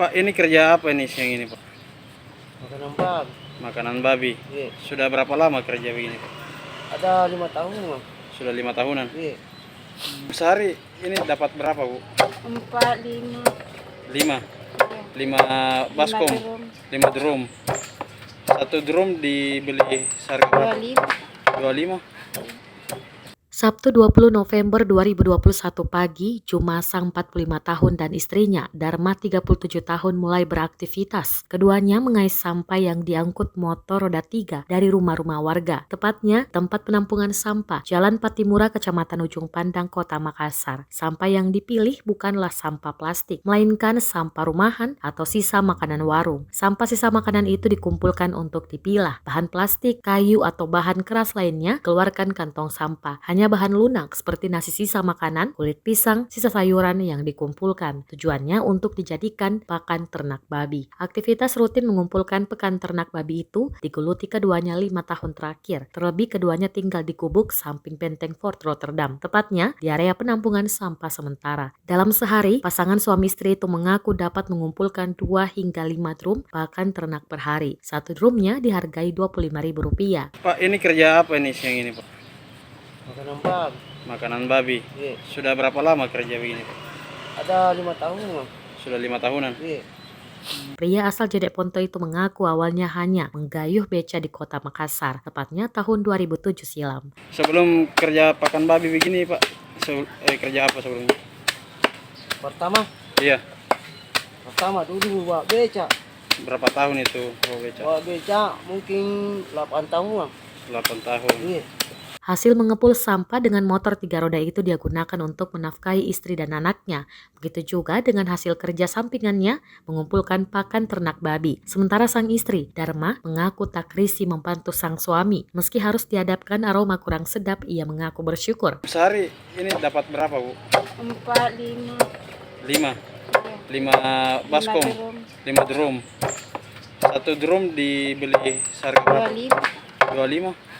Pak, ini kerja apa ini siang ini, Pak? Makanan bang. Makanan babi. Iya. Sudah berapa lama kerja begini, Pak? Ada 5 tahun bang. Sudah 5 tahunan. Iya. Sehari ini dapat berapa, Bu? 4, 5. 5. Ya. 5 baskom. drum. 5 drum. Satu drum dibeli seharga berapa? 25. 25. Sabtu 20 November 2021 pagi, Jumasang 45 tahun dan istrinya, Dharma 37 tahun mulai beraktivitas. Keduanya mengais sampah yang diangkut motor roda 3 dari rumah-rumah warga. Tepatnya tempat penampungan sampah, Jalan Patimura, Kecamatan Ujung Pandang, Kota Makassar. Sampah yang dipilih bukanlah sampah plastik, melainkan sampah rumahan atau sisa makanan warung. Sampah sisa makanan itu dikumpulkan untuk dipilah. Bahan plastik, kayu, atau bahan keras lainnya keluarkan kantong sampah. Hanya bahan lunak seperti nasi sisa makanan, kulit pisang, sisa sayuran yang dikumpulkan. Tujuannya untuk dijadikan pakan ternak babi. Aktivitas rutin mengumpulkan pakan ternak babi itu digeluti keduanya 5 tahun terakhir. Terlebih keduanya tinggal di Gubuk samping Benteng Fort Rotterdam, tepatnya di area penampungan sampah sementara. Dalam sehari, pasangan suami istri itu mengaku dapat mengumpulkan 2 hingga 5 drum pakan ternak per hari. Satu drumnya dihargai Rp25.000. Pak, ini kerja apa ini siang ini, Pak? Makanan bang. Makanan babi. Iya. Sudah berapa lama kerja begini, Pak? Ada 5 tahun bang. Sudah 5 tahunan. Iya. Pria asal Jedek Ponto itu mengaku awalnya hanya menggayuh beca di Kota Makassar, tepatnya tahun 2007 silam. Sebelum kerja pakan babi begini, Pak, kerja apa sebelumnya? Pertama Iya. dulu bawa beca. Berapa tahun itu bawa beca? Bawa beca mungkin 8 tahun bang. 8 tahun. Iya. Hasil mengepul sampah dengan motor 3 roda itu dia gunakan untuk menafkahi istri dan anaknya. Begitu juga dengan hasil kerja sampingannya mengumpulkan pakan ternak babi. Sementara sang istri, Dharma, mengaku tak risih membantu sang suami. Meski harus dihadapkan aroma kurang sedap, ia mengaku bersyukur. Sehari ini dapat berapa, Bu? 4, 5. 5. Ya. 5 baskom. drum. 5 drum. Satu drum dibeli seharga berapa? 25. 25.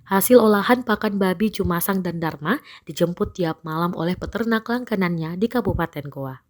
Hasil olahan pakan babi Jumasang dan Dharma dijemput tiap malam oleh peternak langganannya di Kabupaten Goa.